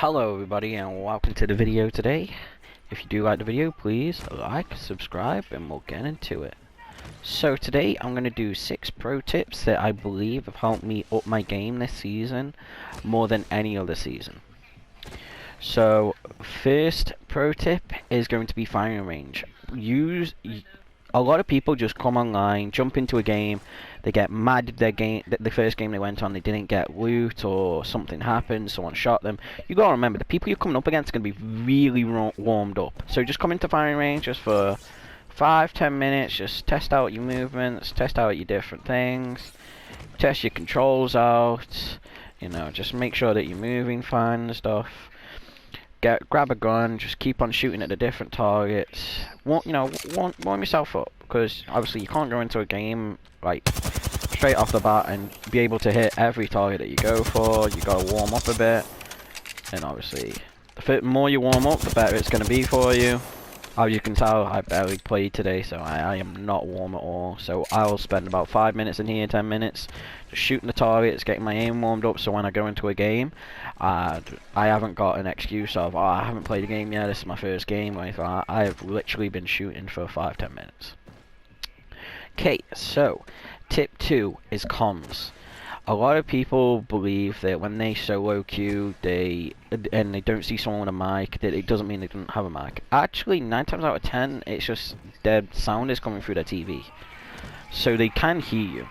Hello everybody and welcome to the video today. If you do like the video, please like, subscribe, and we'll get into it. So today I'm going to do 6 pro tips that I believe have helped me up my game this season more than any other season. So first pro tip is going to be firing range. A lot of people just come online, jump into a game, they get mad the first game they went on, they didn't get loot or something happened, someone shot them. You gotta remember, the people you're coming up against are gonna be really warmed up. So just come into firing range just for 5-10 minutes, just test out your movements, test out your different things, test your controls out, you know, just make sure that you're moving fine and stuff. Grab a gun, just keep on shooting at the different targets. Warm yourself up, because obviously you can't go into a game like straight off the bat and be able to hit every target that you go for. You gotta warm up a bit, and obviously the more you warm up, the better it's gonna be for you. As you can tell, I barely played today, so I am not warm at all. So I'll spend about 5 minutes in here, 10 minutes, just shooting the targets, getting my aim warmed up, so when I go into a game, I haven't got an excuse of, oh, I haven't played a game yet, this is my first game, or anything like that. I have literally been shooting for 5-10 minutes. Okay, so tip 2 is comms. A lot of people believe that when they solo queue, and they don't see someone with a mic, that it doesn't mean they don't have a mic. Actually, 9 times out of 10, it's just their sound is coming through their TV, so they can hear you.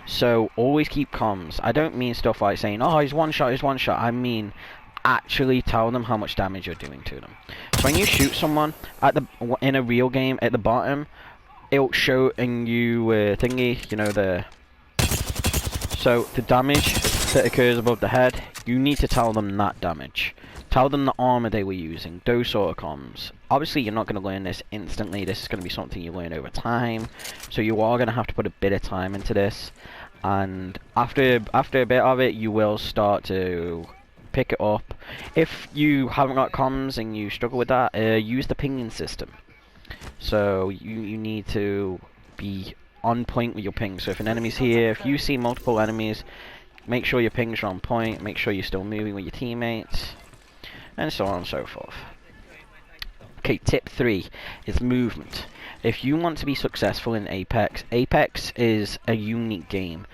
So always keep comms. I don't mean stuff like saying, "Oh, he's one shot, he's one shot." I mean actually tell them how much damage you're doing to them. So when you shoot someone in a real game, at the bottom, it'll show in you thingy, you know, so the damage that occurs above the head, you need to tell them that damage. Tell them the armor they were using, those sort of comms. Obviously you're not going to learn this instantly, this is going to be something you learn over time. So you are going to have to put a bit of time into this. And after a bit of it, you will start to pick it up. If you haven't got comms and you struggle with that, use the pinging system. So you need to be on point with your ping. So if an enemy's here, if you see multiple enemies, make sure your pings are on point, make sure you're still moving with your teammates, and so on and so forth. Okay, tip 3 is movement. If you want to be successful in Apex, Apex is a unique game.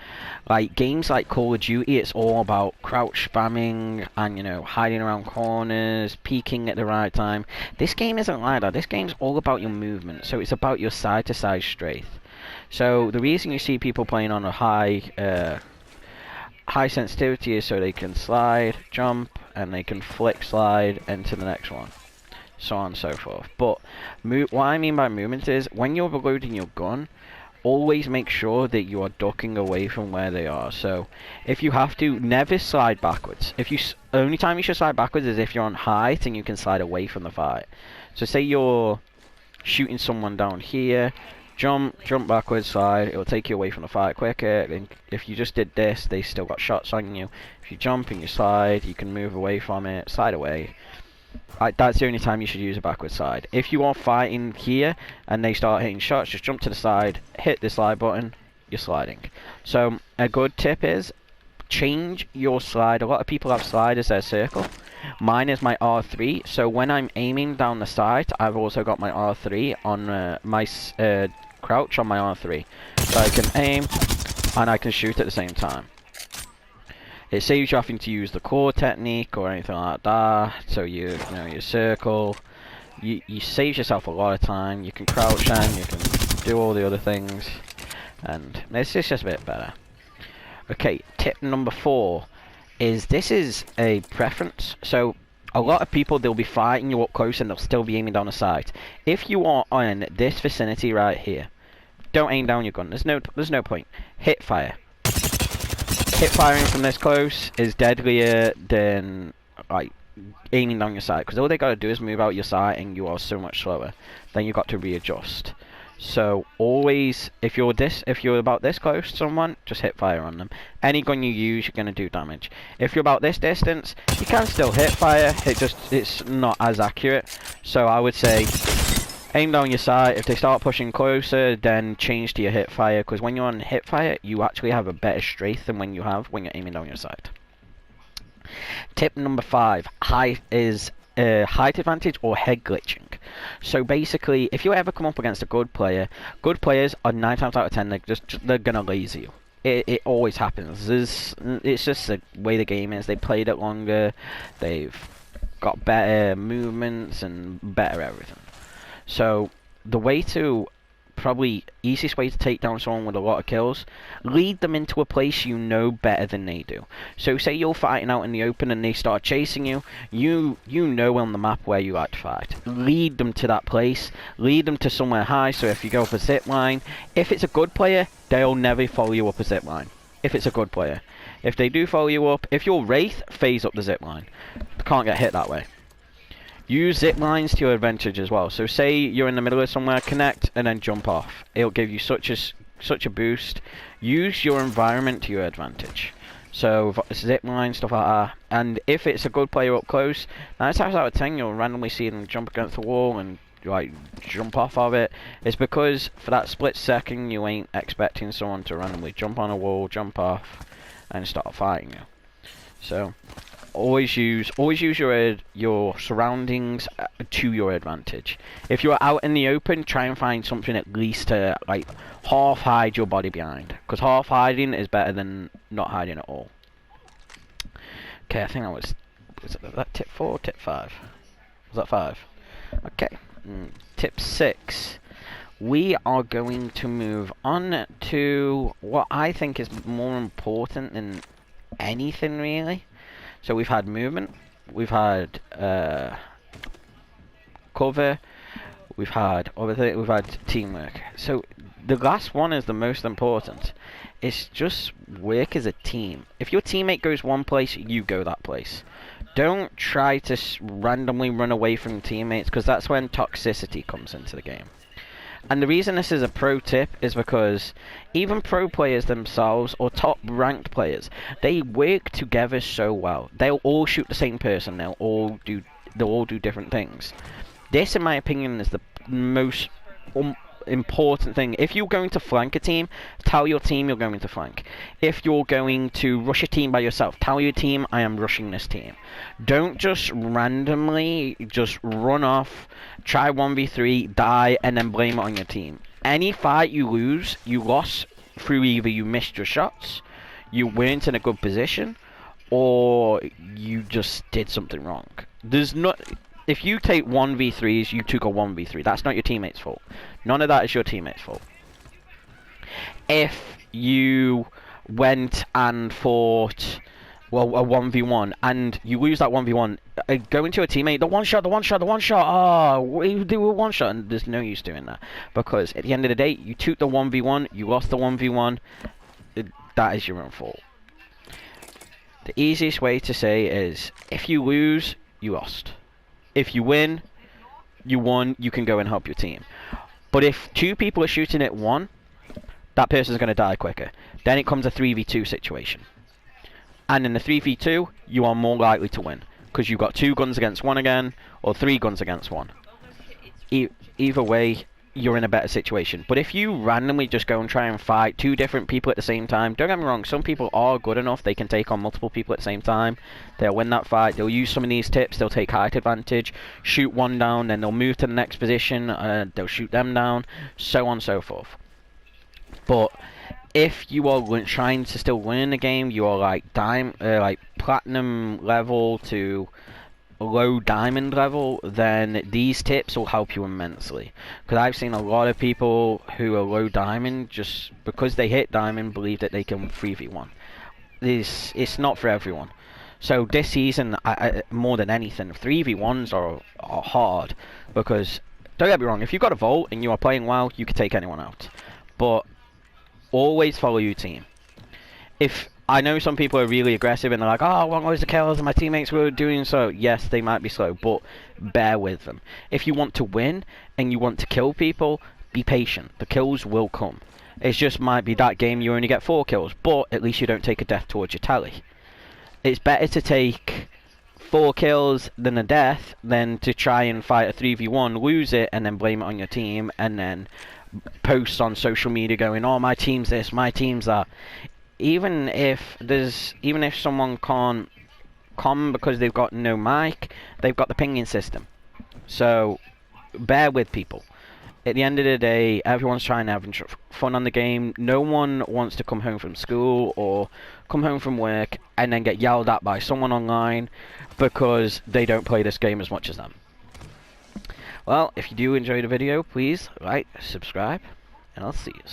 Like games like Call of Duty, it's all about crouch spamming and, you know, hiding around corners, peeking at the right time. This game isn't like that. This game's all about your movement, so it's about your side-to-side strafe. So the reason you see people playing on a high sensitivity is so they can slide, jump, and they can flick slide into the next one, so on and so forth. But what I mean by movement is when you're reloading your gun, always make sure that you are ducking away from where they are. So if you have to, never slide backwards. Only time you should slide backwards is if you're on height and you can slide away from the fight. So say you're shooting someone down here, jump backwards, slide, it will take you away from the fight quicker. And if you just did this, they still got shots on you. If you jump and you slide, you can move away from it, slide away. That's the only time you should use a backward slide. If you are fighting here and they start hitting shots, just jump to the side, hit the slide button, you're sliding. So a good tip is change your slide. A lot of people have slide as their circle. Mine is my R3, so when I'm aiming down the sight, I've also got my R3 on my crouch on my R3. So I can aim and I can shoot at the same time. It saves you having to use the core technique or anything like that. So you know, your circle, you save yourself a lot of time. You can crouch and you can do all the other things, and this is just a bit better. Okay, tip number 4 is, this is a preference. So a lot of people, they'll be fighting you up close and they'll still be aiming down the sight. If you are on this vicinity right here, don't aim down your gun. There's no point. Hip fire. Hip firing from this close is deadlier than like aiming down your sight, because all they gotta do is move out your sight and you are so much slower. Then you've got to readjust. So always, if you're about this close to someone, just hip fire on them. Any gun you use, you're gonna do damage. If you're about this distance, you can still hip fire. It's not as accurate. So I would say aim down your sight. If they start pushing closer, then change to your hip fire, because when you're on hip fire, you actually have a better strafe than when you're aiming down your sight. Tip number 5, height height advantage or head glitching. So basically, if you ever come up against a good player, good players are 9 times out of 10 they're gonna laser you. It always happens. It's just the way the game is. They played it longer. They've got better movements and better everything. So the way to probably easiest way to take down someone with a lot of kills, lead them into a place you know better than they do. So say you're fighting out in the open and they start chasing you, you know on the map where you like to fight. Lead them to that place, lead them to somewhere high, so if you go up a zip line, if it's a good player, they'll never follow you up a zip line. If it's a good player. If they do follow you up, if you're Wraith, phase up the zip line. Can't get hit that way. Use zip lines to your advantage as well. So say you're in the middle of somewhere, connect and then jump off. It'll give you such a boost. Use your environment to your advantage. So zip line, stuff like that. And if it's a good player up close, 9 times out of 10 you'll randomly see them jump against the wall and like jump off of it. It's because for that split second you ain't expecting someone to randomly jump on a wall, jump off, and start fighting you. So always use your surroundings to your advantage. If you're out in the open, try and find something at least to like half hide your body behind, because half hiding is better than not hiding at all. Okay, I think was that tip 4 or tip 5? Was that 5? Okay. Tip 6. We are going to move on to what I think is more important than anything really. So we've had movement, we've had cover, we've had teamwork. So the last one is the most important. It's just work as a team. If your teammate goes one place, you go that place. Don't try to randomly run away from teammates, because that's when toxicity comes into the game. And the reason this is a pro tip is because even pro players themselves, or top ranked players, they work together so well. They'll all shoot the same person. They'll all do different things. This, in my opinion, is the most important thing. If you're going to flank a team, tell your team you're going to flank. If you're going to rush a team by yourself, tell your team I am rushing this team. Don't just randomly just run off, try 1v3, die, and then blame it on your team. Any fight you lose, you lost through either you missed your shots, you weren't in a good position, or you just did something wrong. If you take 1v3s, you took a 1v3. That's not your teammate's fault. None of that is your teammate's fault. If you went and fought, well, a 1v1, and you lose that 1v1, go into a teammate, the one shot, oh, we do a one shot, and there's no use doing that. Because at the end of the day, you took the 1v1, you lost the 1v1, that is your own fault. The easiest way to say is, if you lose, you lost. If you win, you won, you can go and help your team. But if 2 people are shooting at 1, that person's going to die quicker. Then it comes a 3v2 situation. And in the 3v2, you are more likely to win, because you've got 2 guns against 1 again, or 3 guns against 1. Either way, you're in a better situation. But if you randomly just go and try and fight 2 different people at the same time, don't get me wrong, some people are good enough, they can take on multiple people at the same time. They'll win that fight, they'll use some of these tips, they'll take height advantage, shoot 1 down, then they'll move to the next position, they'll shoot them down, so on and so forth. But if you are trying to still win the game, you are like platinum level to low diamond level, then these tips will help you immensely. Because I've seen a lot of people who are low diamond, just because they hit diamond, believe that they can 3v1. It's not for everyone. So this season, more than anything, 3v1s are hard. Because, don't get me wrong, if you've got a vault and you are playing well, you can take anyone out. But always follow your team. If I know some people are really aggressive and they're like, oh, I want loads of kills and my teammates were doing so. Yes, they might be slow, but bear with them. If you want to win and you want to kill people, be patient. The kills will come. It just might be that game you only get 4 kills, but at least you don't take a death towards your tally. It's better to take 4 kills than a death than to try and fight a 3v1, lose it, and then blame it on your team, and then post on social media going, oh, my team's this, my team's that. Even if someone can't common because they've got no mic, they've got the pinging system. So, bear with people. At the end of the day, everyone's trying to have fun on the game. No one wants to come home from school or come home from work and then get yelled at by someone online because they don't play this game as much as them. Well, if you do enjoy the video, please like, subscribe, and I'll see you.